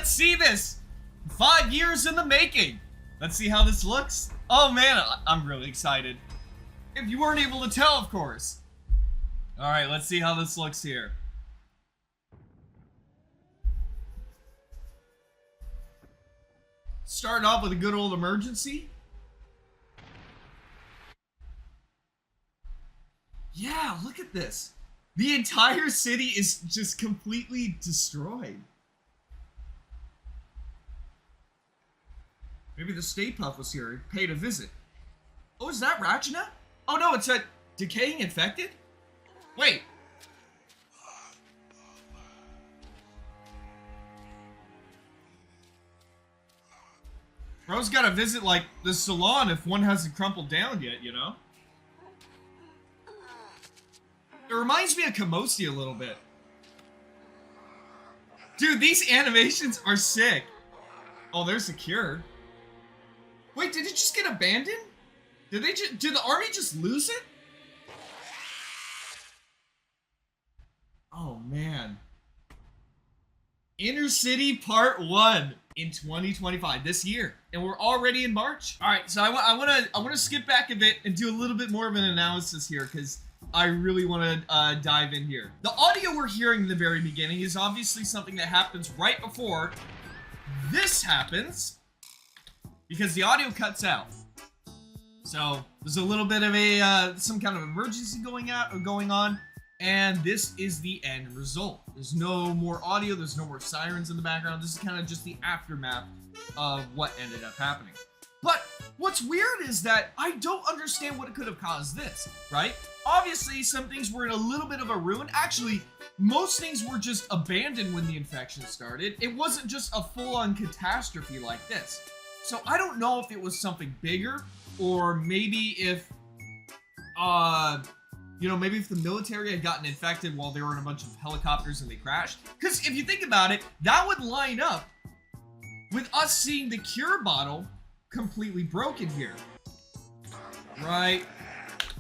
Let's see this. 5 years in the making. Let's see how this looks. Oh man, I'm really excited. If you weren't able to tell, of course. All right, let's see how this looks here. Starting off with a good old emergency. Yeah, look at this. The entire city is just completely destroyed. Maybe the Stay Puft was here and paid a visit. Oh, is that Ratchina? Oh no, it's a decaying infected? Wait. Bro's gotta visit, like, the salon if one hasn't crumpled down yet, you know? It reminds me of Kamosi a little bit. Dude, these animations are sick. Oh, there's the cure. Wait, did it just get abandoned? Did the army just lose it? Oh, man. Inner City Part 1 in 2025, this year. And we're already in March. All right, so I want to skip back a bit and do a little bit more of an analysis here because I really want to dive in here. The audio we're hearing in the very beginning is obviously something that happens right before this happens because the audio cuts out. So there's a little bit of a some kind of emergency going on, and this is the end result. There's no more audio, there's no more sirens in the background. This is kind of just the aftermath of what ended up happening. But what's weird is that I don't understand what could have caused this, right? Obviously, some things were in a little bit of a ruin. Actually, most things were just abandoned when the infection started. It wasn't just a full-on catastrophe like this. So I don't know if it was something bigger, or maybe if, you know, maybe if the military had gotten infected while they were in a bunch of helicopters and they crashed. Because if you think about it, that would line up with us seeing the cure bottle completely broken here. Right?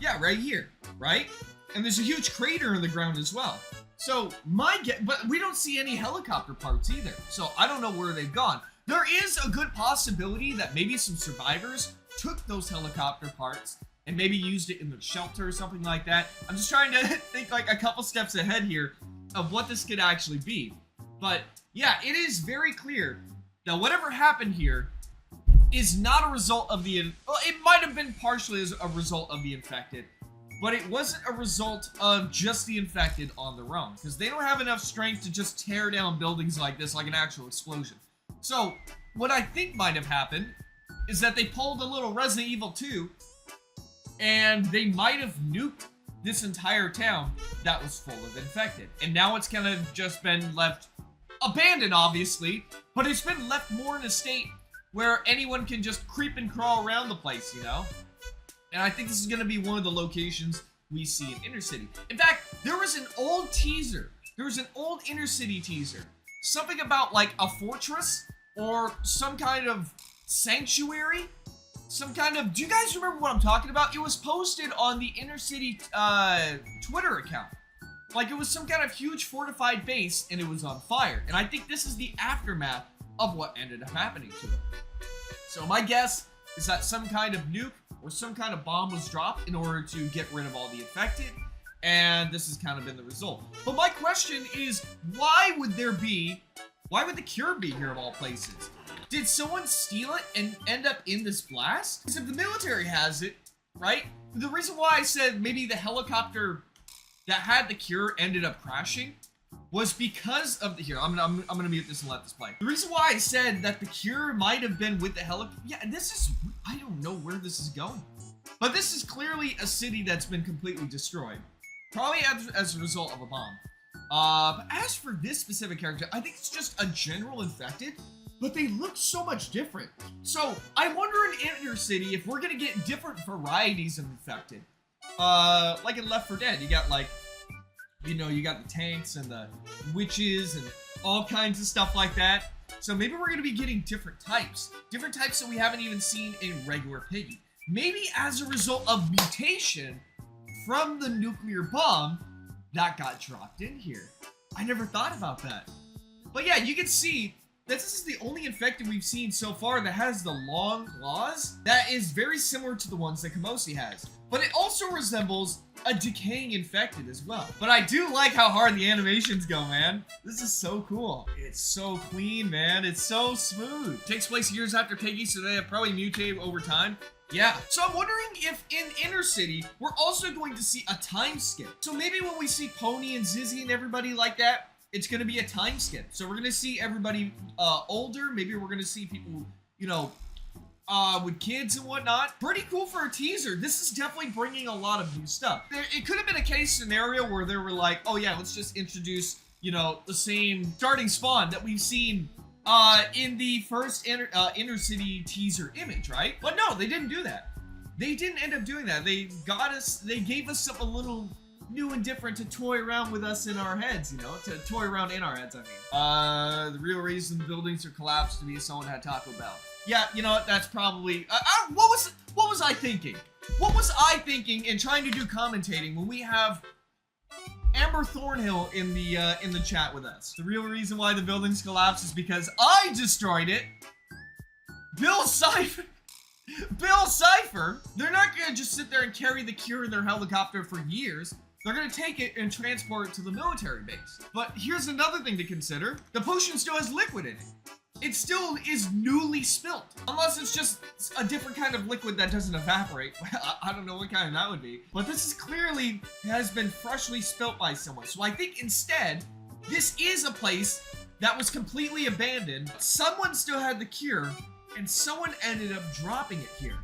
Yeah, right here. Right? And there's a huge crater in the ground as well. So, but we don't see any helicopter parts either. So, I don't know where they've gone. There is a good possibility that maybe some survivors took those helicopter parts and maybe used it in the shelter or something like that. I'm just trying to think like a couple steps ahead here of what this could actually be. But yeah, it is very clear that whatever happened here is not a result of the, well, it might have been partially as a result of the infected, but it wasn't a result of just the infected on their own, because they don't have enough strength to just tear down buildings like this, like an actual explosion. So, what I think might have happened is that they pulled a little Resident Evil 2, and they might have nuked this entire town that was full of infected. And now it's kind of just been left abandoned, obviously, but it's been left more in a state where anyone can just creep and crawl around the place, you know? And I think this is going to be one of the locations we see in Inner City. In fact, there was an old teaser. There was an old Inner City teaser. Something about, like, a fortress or some kind of sanctuary. Some kind of... Do you guys remember what I'm talking about? It was posted on the Inner City Twitter account. Like, it was some kind of huge fortified base, and it was on fire. And I think this is the aftermath of what ended up happening to it. So my guess is that some kind of nuke or some kind of bomb was dropped in order to get rid of all the infected, and this has kind of been the result. But my question is, why would the cure be here of all places? Did someone steal it and end up in this blast? Because if the military has it, right? The reason why I said maybe the helicopter that had the cure ended up crashing was because of the... Here, I'm gonna mute this and let this play. The reason why I said that the cure might have been with the helicopter... Yeah, this is... I don't know where this is going. But this is clearly a city that's been completely destroyed. Probably as a result of a bomb. But as for this specific character, I think it's just a general infected, but they look so much different. So, I wonder in Inner City if we're gonna get different varieties of infected. Like in Left 4 Dead, you got like... You know, you got the tanks and the witches and all kinds of stuff like that. So maybe we're going to be getting different types. Different types that we haven't even seen in regular Piggy. Maybe as a result of mutation from the nuclear bomb that got dropped in here. I never thought about that. But yeah, you can see that this is the only infected we've seen so far that has the long claws that is very similar to the ones that Kamosi has. But it also resembles a decaying infected as well. But I do like how hard the animations go, man. This is so cool. It's so clean, man. It's so smooth. Takes place years after Piggy, so they have probably mutated over time. Yeah. So I'm wondering if in Inner City, we're also going to see a time skip. So maybe when we see Pony and Zizzy and everybody like that, it's going to be a time skip. So we're going to see everybody older. Maybe we're going to see people, you know, with kids and whatnot. Pretty cool for a teaser. This is definitely bringing a lot of new stuff. It could have been a case scenario where they were like, oh yeah, let's just introduce, you know, the same starting spawn that we've seen in the first Inner City teaser image, right? But no, they didn't do that. They didn't end up doing that. They gave us something a little new and different to toy around with us in our heads, you know, to toy around in our heads, I mean. The real reason the buildings are collapsed to be someone had Taco Bell. Yeah, you know what, that's probably, what was I thinking? What was I thinking in trying to do commentating when we have Amber Thornhill in the chat with us? The real reason why the buildings collapsed is because I destroyed it. Bill Cipher, they're not gonna just sit there and carry the cure in their helicopter for years. They're gonna take it and transport it to the military base. But here's another thing to consider. The potion still has liquid in it. It still is newly spilt. Unless it's just a different kind of liquid that doesn't evaporate. I don't know what kind that would be. But this is clearly has been freshly spilt by someone. So I think instead, this is a place that was completely abandoned. Someone still had the cure, and someone ended up dropping it here.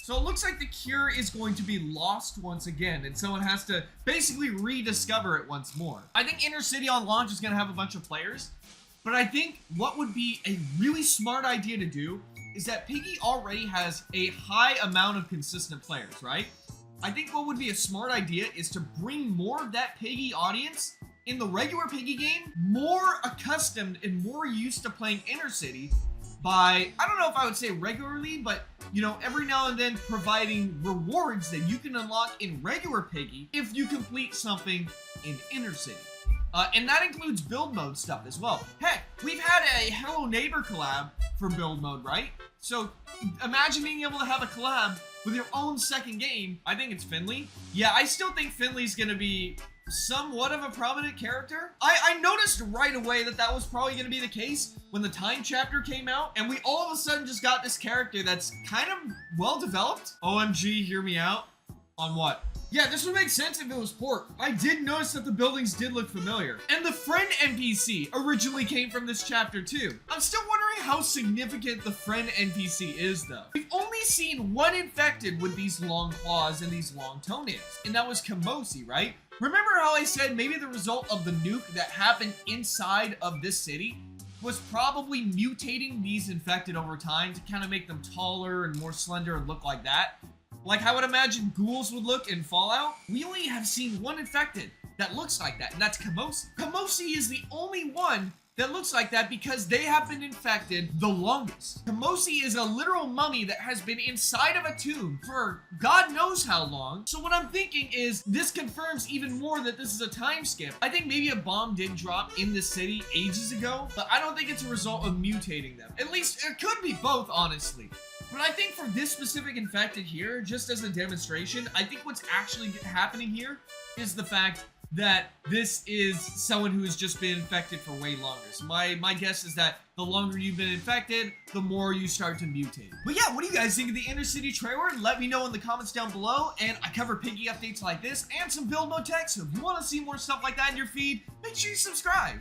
So it looks like the cure is going to be lost once again, and someone has to basically rediscover it once more. I think Inner City on launch is going to have a bunch of players, but I think what would be a really smart idea to do is that Piggy already has a high amount of consistent players, right? I think what would be a smart idea is to bring more of that Piggy audience in the regular Piggy game, more accustomed and more used to playing Inner City by, I don't know if I would say regularly, but, you know, every now and then providing rewards that you can unlock in regular Piggy if you complete something in Inner City. And that includes build mode stuff as well. Heck, we've had a Hello Neighbor collab for build mode, right? So imagine being able to have a collab with your own second game. I think it's Finley. Yeah, I still think Finley's gonna be somewhat of a prominent character. I noticed right away that that was probably going to be the case when the Time chapter came out, and we all of a sudden just got this character that's kind of well developed. OMG, hear me out. On what? Yeah, this would make sense if it was Pork. I did notice that the buildings did look familiar. And the friend NPC originally came from this chapter too. I'm still wondering how significant the friend NPC is though. We've only seen one infected with these long claws and these long toenails, and that was Kamosi, right? Remember how I said maybe the result of the nuke that happened inside of this city was probably mutating these infected over time to kind of make them taller and more slender and look like that? Like how I would imagine ghouls would look in Fallout? We only have seen one infected that looks like that, and that's Kamosi. Kamosi is the only one that looks like that because they have been infected the longest. Kamosi is a literal mummy that has been inside of a tomb for God knows how long. So what I'm thinking is this confirms even more that this is a time skip. I think maybe a bomb did drop in the city ages ago, but I don't think it's a result of mutating them. At least it could be both, honestly. But I think for this specific infected here, just as a demonstration, I think what's actually happening here is the fact that this is someone who has just been infected for way longer. So my guess is that the longer you've been infected, the more you start to mutate. But yeah, what do you guys think of the Inner City trailer? Let me know in the comments down below. And I cover Piggy updates like this and some build mode tech. So if you want to see more stuff like that in your feed, make sure you subscribe.